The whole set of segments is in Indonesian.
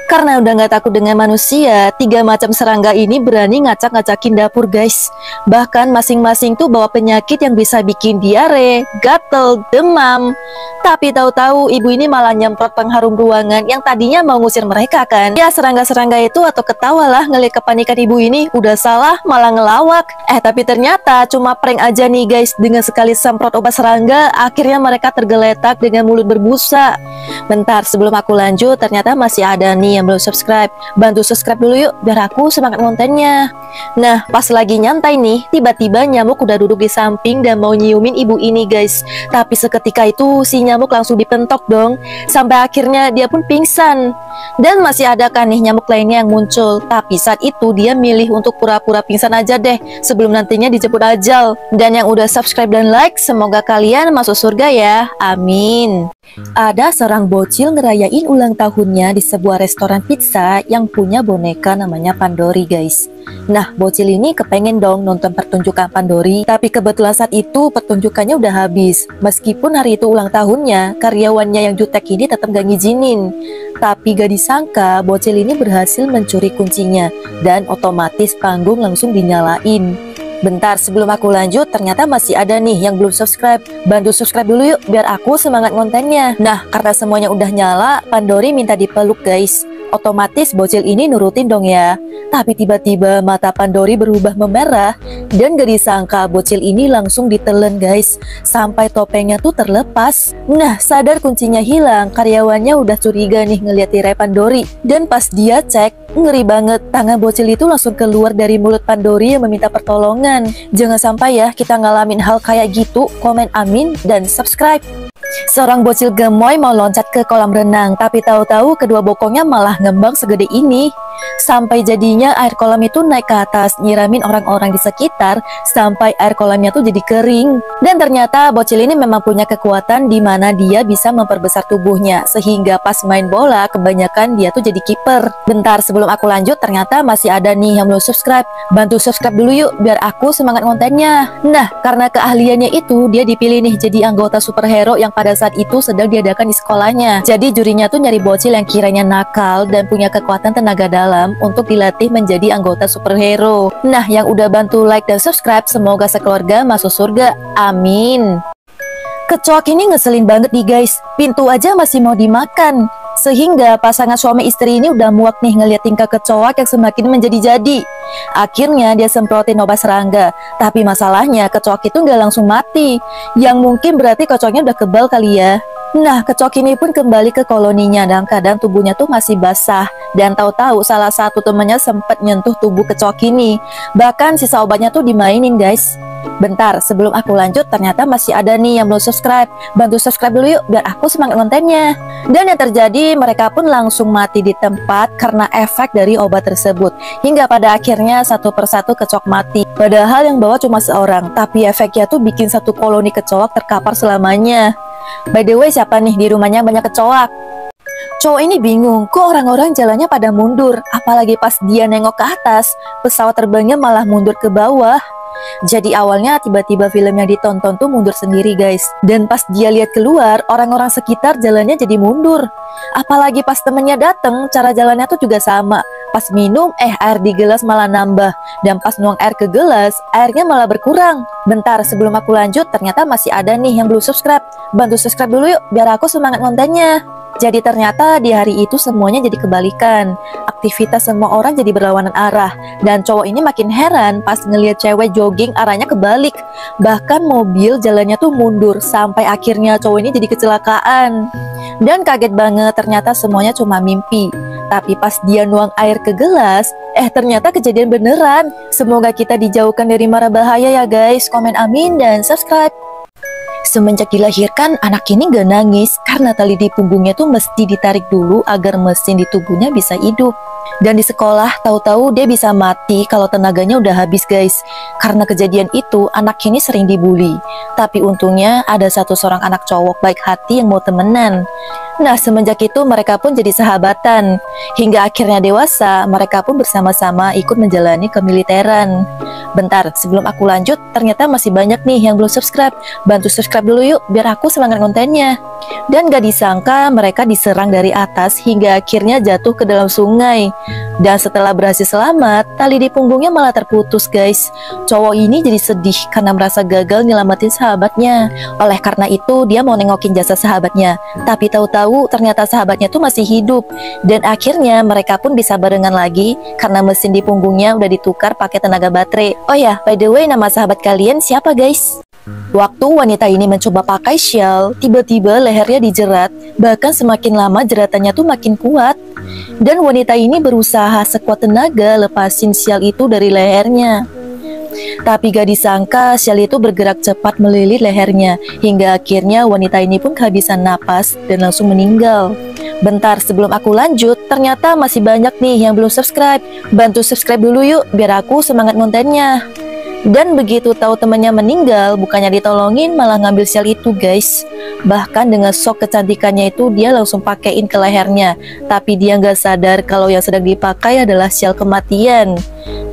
Karena udah nggak takut dengan manusia, 3 macam serangga ini berani ngacak-ngacakin dapur guys. Bahkan masing-masing tuh bawa penyakit yang bisa bikin diare, gatel, demam. Tapi tahu-tahu ibu ini malah nyemprot pengharum ruangan yang tadinya mau ngusir mereka kan. Ya serangga-serangga itu atau ketawalah ngeliat kepanikan ibu ini, udah salah malah ngelawak. Tapi ternyata cuma prank aja nih guys. Dengan sekali semprot obat serangga, akhirnya mereka tergeletak dengan mulut berbusa. Bentar sebelum aku lanjut, ternyata masih ada nih yang belum subscribe. Bantu subscribe dulu yuk biar aku semangat kontennya. Nah pas lagi nyantai nih, tiba-tiba nyamuk udah duduk di samping dan mau nyiumin ibu ini guys. Tapi seketika itu si nyamuk langsung dipentok dong, sampai akhirnya dia pun pingsan. Dan masih ada kan nih nyamuk lainnya yang muncul. Tapi saat itu dia milih untuk pura-pura pingsan aja deh sebelum nantinya dijemput ajal. Dan yang udah subscribe dan like, semoga kalian masuk surga ya, amin. Ada seorang bocil ngerayain ulang tahunnya di sebuah restoran pizza yang punya boneka namanya Pandori guys. Nah bocil ini kepengen dong nonton pertunjukan Pandori, tapi kebetulan saat itu pertunjukannya udah habis. Meskipun hari itu ulang tahunnya, karyawannya yang jutek ini tetap gak ngizinin. Tapi gak disangka bocil ini berhasil mencuri kuncinya dan otomatis panggung langsung dinyalain. Bentar sebelum aku lanjut, ternyata masih ada nih yang belum subscribe. Bantu subscribe dulu yuk biar aku semangat kontennya. Nah karena semuanya udah nyala, Pandori minta dipeluk guys. Otomatis bocil ini nurutin dong ya. Tapi tiba-tiba mata Pandori berubah memerah dan gak disangka bocil ini langsung ditelen guys, sampai topengnya tuh terlepas. Nah sadar kuncinya hilang, karyawannya udah curiga nih ngeliat tirai Pandori. Dan pas dia cek, ngeri banget, tangan bocil itu langsung keluar dari mulut Pandori yang meminta pertolongan. Jangan sampai ya kita ngalamin hal kayak gitu. Komen amin dan subscribe. Seorang bocil gemoy mau loncat ke kolam renang, tapi tahu-tahu kedua bokongnya malah ngembang segede ini. Sampai jadinya air kolam itu naik ke atas, nyiramin orang-orang di sekitar sampai air kolamnya tuh jadi kering. Dan ternyata bocil ini memang punya kekuatan di mana dia bisa memperbesar tubuhnya, sehingga pas main bola kebanyakan dia tuh jadi kiper. Bentar sebelum aku lanjut, ternyata masih ada nih yang belum subscribe. Bantu subscribe dulu yuk biar aku semangat kontennya. Nah karena keahliannya itu, dia dipilih nih jadi anggota superhero yang pada saat itu sedang diadakan di sekolahnya. Jadi jurinya tuh nyari bocil yang kiranya nakal dan punya kekuatan tenaga dalam untuk dilatih menjadi anggota superhero. Nah yang udah bantu like dan subscribe, semoga sekeluarga masuk surga, amin. Kecoak ini ngeselin banget nih guys, pintu aja masih mau dimakan. Sehingga pasangan suami istri ini udah muak nih ngeliat tingkah kecoak yang semakin menjadi-jadi. Akhirnya dia semprotin obat serangga. Tapi masalahnya kecoak itu nggak langsung mati. Yang mungkin berarti kecoaknya udah kebal kali ya. Nah kecoak ini pun kembali ke koloninya dalam keadaan tubuhnya tuh masih basah. Dan tahu-tahu salah satu temannya sempat nyentuh tubuh kecoak ini. Bahkan sisa obatnya tuh dimainin guys. Bentar sebelum aku lanjut, ternyata masih ada nih yang belum subscribe. Bantu subscribe dulu yuk biar aku semangat kontennya. Dan yang terjadi, mereka pun langsung mati di tempat karena efek dari obat tersebut. Hingga pada akhirnya satu persatu kecoak mati. Padahal yang bawa cuma seorang, tapi efeknya tuh bikin satu koloni kecoak terkapar selamanya. By the way, siapa nih di rumahnya banyak kecoak? Cowok ini bingung, kok orang-orang jalannya pada mundur. Apalagi pas dia nengok ke atas, pesawat terbangnya malah mundur ke bawah. Jadi awalnya tiba-tiba film yang ditonton tuh mundur sendiri guys. Dan pas dia lihat keluar, orang-orang sekitar jalannya jadi mundur. Apalagi pas temennya dateng, cara jalannya tuh juga sama. Pas minum, air di gelas malah nambah. Dan pas nuang air ke gelas, airnya malah berkurang. Bentar sebelum aku lanjut, ternyata masih ada nih yang belum subscribe. Bantu subscribe dulu yuk biar aku semangat kontennya. Jadi ternyata di hari itu semuanya jadi kebalikan. Aktivitas semua orang jadi berlawanan arah. Dan cowok ini makin heran pas ngelihat cewek jogging arahnya kebalik. Bahkan mobil jalannya tuh mundur. Sampai akhirnya cowok ini jadi kecelakaan. Dan kaget banget, ternyata semuanya cuma mimpi. Tapi pas dia nuang air ke gelas, ternyata kejadian beneran. Semoga kita dijauhkan dari mara bahaya ya guys. Komen amin dan subscribe. Semenjak dilahirkan, anak ini gak nangis karena tali di punggungnya tuh mesti ditarik dulu agar mesin di tubuhnya bisa hidup. Dan di sekolah, tahu-tahu dia bisa mati kalau tenaganya udah habis guys. Karena kejadian itu, anaknya ini sering dibully. Tapi untungnya ada seorang anak cowok baik hati yang mau temenan. Nah, semenjak itu mereka pun jadi sahabatan. Hingga akhirnya dewasa, mereka pun bersama-sama ikut menjalani kemiliteran. Bentar, sebelum aku lanjut, ternyata masih banyak nih yang belum subscribe. Bantu subscribe dulu yuk, biar aku semangat kontennya. Dan gak disangka mereka diserang dari atas hingga akhirnya jatuh ke dalam sungai. Dan setelah berhasil selamat, tali di punggungnya malah terputus guys. Cowok ini jadi sedih karena merasa gagal nyelamatin sahabatnya. Oleh karena itu dia mau nengokin jasa sahabatnya. Tapi tahu-tahu ternyata sahabatnya tuh masih hidup. Dan akhirnya mereka pun bisa barengan lagi karena mesin di punggungnya udah ditukar pakai tenaga baterai. Oh ya, by the way, nama sahabat kalian siapa guys? Waktu wanita ini mencoba pakai syal, tiba-tiba lehernya dijerat, bahkan semakin lama jeratannya tuh makin kuat. Dan wanita ini berusaha sekuat tenaga lepasin syal itu dari lehernya. Tapi gak disangka syal itu bergerak cepat melilit lehernya, hingga akhirnya wanita ini pun kehabisan napas dan langsung meninggal. Bentar, sebelum aku lanjut, ternyata masih banyak nih yang belum subscribe. Bantu subscribe dulu yuk, biar aku semangat kontennya. Dan begitu tahu temannya meninggal, bukannya ditolongin malah ngambil syal itu guys. Bahkan dengan shock kecantikannya itu dia langsung pakein ke lehernya. Tapi dia nggak sadar kalau yang sedang dipakai adalah syal kematian.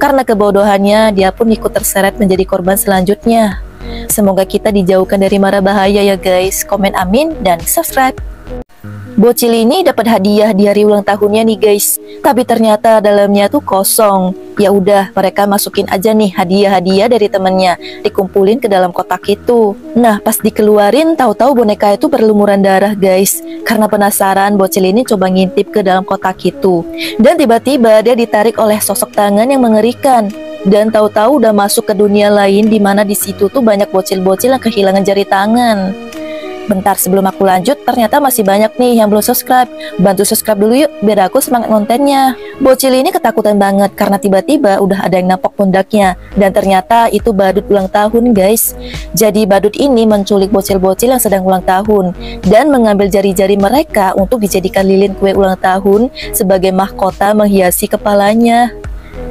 Karena kebodohannya dia pun ikut terseret menjadi korban selanjutnya. Semoga kita dijauhkan dari mara bahaya ya guys. Komen amin dan subscribe. Bocil ini dapat hadiah di hari ulang tahunnya nih guys. Tapi ternyata dalamnya tuh kosong. Ya udah, mereka masukin aja nih hadiah-hadiah dari temennya, dikumpulin ke dalam kotak itu. Nah, pas dikeluarin, tahu-tahu boneka itu berlumuran darah guys. Karena penasaran, bocil ini coba ngintip ke dalam kotak itu. Dan tiba-tiba dia ditarik oleh sosok tangan yang mengerikan. Dan tahu-tahu udah masuk ke dunia lain di mana di situ tuh banyak bocil-bocil yang kehilangan jari tangan. Bentar, sebelum aku lanjut, ternyata masih banyak nih yang belum subscribe. Bantu subscribe dulu yuk, biar aku semangat kontennya. Bocil ini ketakutan banget karena tiba-tiba udah ada yang nampok pundaknya. Dan ternyata itu badut ulang tahun guys. Jadi badut ini menculik bocil-bocil yang sedang ulang tahun dan mengambil jari-jari mereka untuk dijadikan lilin kue ulang tahun sebagai mahkota menghiasi kepalanya.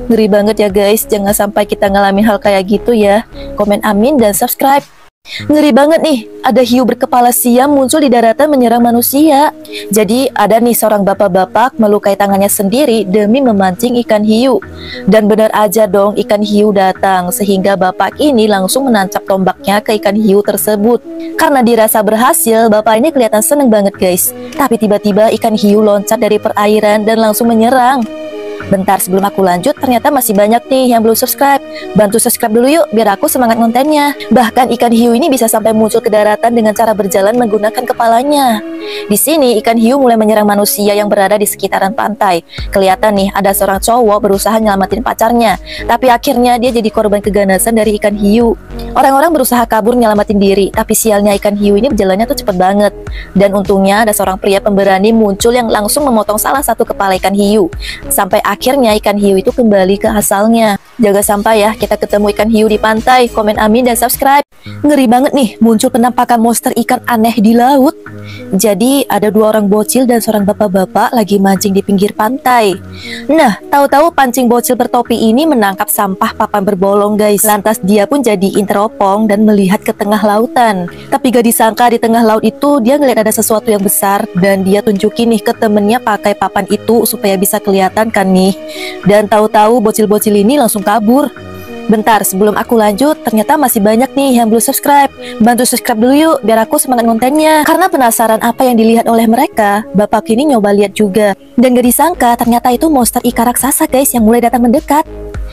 Ngeri banget ya guys, jangan sampai kita ngalamin hal kayak gitu ya. Komen amin dan subscribe. Ngeri banget nih, ada hiu berkepala siam muncul di daratan menyerang manusia. Jadi ada nih seorang bapak-bapak melukai tangannya sendiri demi memancing ikan hiu. Dan benar aja dong, ikan hiu datang sehingga bapak ini langsung menancap tombaknya ke ikan hiu tersebut. Karena dirasa berhasil, bapak ini kelihatan seneng banget guys. Tapi tiba-tiba ikan hiu loncat dari perairan dan langsung menyerang. Bentar, sebelum aku lanjut, ternyata masih banyak nih yang belum subscribe. Bantu subscribe dulu yuk, biar aku semangat kontennya. Bahkan ikan hiu ini bisa sampai muncul ke daratan dengan cara berjalan menggunakan kepalanya. Di sini, ikan hiu mulai menyerang manusia yang berada di sekitaran pantai. Kelihatan nih, ada seorang cowok berusaha nyelamatin pacarnya. Tapi akhirnya dia jadi korban keganasan dari ikan hiu. Orang-orang berusaha kabur nyelamatin diri, tapi sialnya ikan hiu ini berjalannya tuh cepet banget. Dan untungnya ada seorang pria pemberani muncul yang langsung memotong salah satu kepala ikan hiu. Sampai akhirnya ikan hiu itu kembali ke asalnya. Jaga sampai ya kita ketemu ikan hiu di pantai. Komen amin dan subscribe. Ngeri banget nih, muncul penampakan monster ikan aneh di laut. Jadi ada dua orang bocil dan seorang bapak-bapak lagi mancing di pinggir pantai. Nah, tahu-tahu pancing bocil bertopi ini menangkap sampah papan berbolong guys. Lantas dia pun jadi interopong dan melihat ke tengah lautan. Tapi gak disangka di tengah laut itu dia ngeliat ada sesuatu yang besar. Dan dia tunjukin nih ke temennya pakai papan itu supaya bisa kelihatan kan nih. Dan tahu-tahu bocil-bocil ini langsung kabur. Bentar, sebelum aku lanjut, ternyata masih banyak nih yang belum subscribe. Bantu subscribe dulu yuk, biar aku semangat kontennya. Karena penasaran apa yang dilihat oleh mereka, bapak ini nyoba lihat juga. Dan gak disangka, ternyata itu monster ikan raksasa guys yang mulai datang mendekat.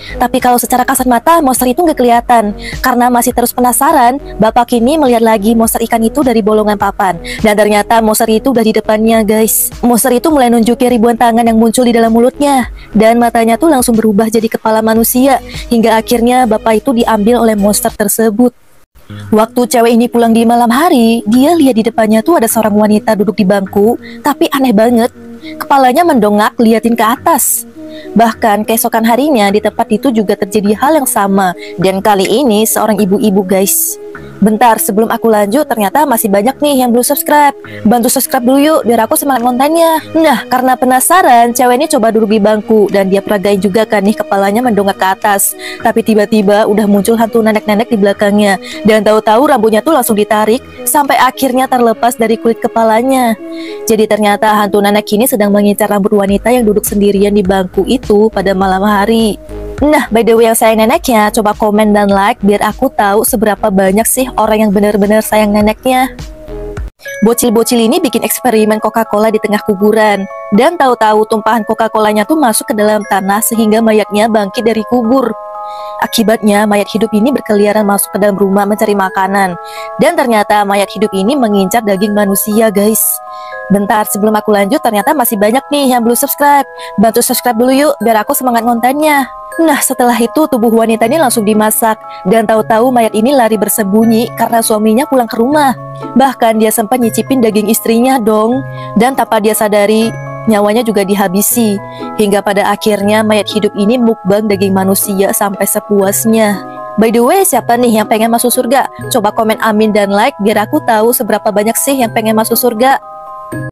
Tapi kalau secara kasat mata, monster itu nggak kelihatan. Karena masih terus penasaran, bapak ini melihat lagi monster ikan itu dari bolongan papan. Dan ternyata monster itu udah di depannya guys. Monster itu mulai nunjukin ribuan tangan yang muncul di dalam mulutnya. Dan matanya tuh langsung berubah jadi kepala manusia. Hingga akhirnya bapak itu diambil oleh monster tersebut. Waktu cewek ini pulang di malam hari, dia lihat di depannya tuh ada seorang wanita duduk di bangku. Tapi aneh banget, kepalanya mendongak liatin ke atas. Bahkan keesokan harinya di tempat itu juga terjadi hal yang sama. Dan kali ini seorang ibu-ibu guys. Bentar, sebelum aku lanjut, ternyata masih banyak nih yang belum subscribe. Bantu subscribe dulu yuk, biar aku semangat kontennya. Nah, karena penasaran, cewek ini coba duduk di bangku. Dan dia peragain juga kan nih, kepalanya mendongak ke atas. Tapi tiba-tiba udah muncul hantu nenek-nenek di belakangnya. Dan tahu-tahu rambutnya tuh langsung ditarik, sampai akhirnya terlepas dari kulit kepalanya. Jadi ternyata hantu nenek ini sedang mengincar rambut wanita yang duduk sendirian di bangku itu pada malam hari. Nah, by the way yang sayang neneknya, coba komen dan like biar aku tahu seberapa banyak sih orang yang benar-benar sayang neneknya. Bocil-bocil ini bikin eksperimen Coca-Cola di tengah kuburan. Dan tahu-tahu tumpahan Coca-Colanya tuh masuk ke dalam tanah sehingga mayatnya bangkit dari kubur. Akibatnya mayat hidup ini berkeliaran masuk ke dalam rumah mencari makanan. Dan ternyata mayat hidup ini mengincar daging manusia guys. Bentar, sebelum aku lanjut, ternyata masih banyak nih yang belum subscribe. Bantu subscribe dulu yuk biar aku semangat kontennya. Nah, setelah itu tubuh wanita ini langsung dimasak. Dan tahu-tahu mayat ini lari bersembunyi karena suaminya pulang ke rumah. Bahkan dia sempat nyicipin daging istrinya dong. Dan tanpa dia sadari, nyawanya juga dihabisi. Hingga pada akhirnya mayat hidup ini mukbang daging manusia sampai sepuasnya. By the way, siapa nih yang pengen masuk surga? Coba komen amin dan like biar aku tahu seberapa banyak sih yang pengen masuk surga.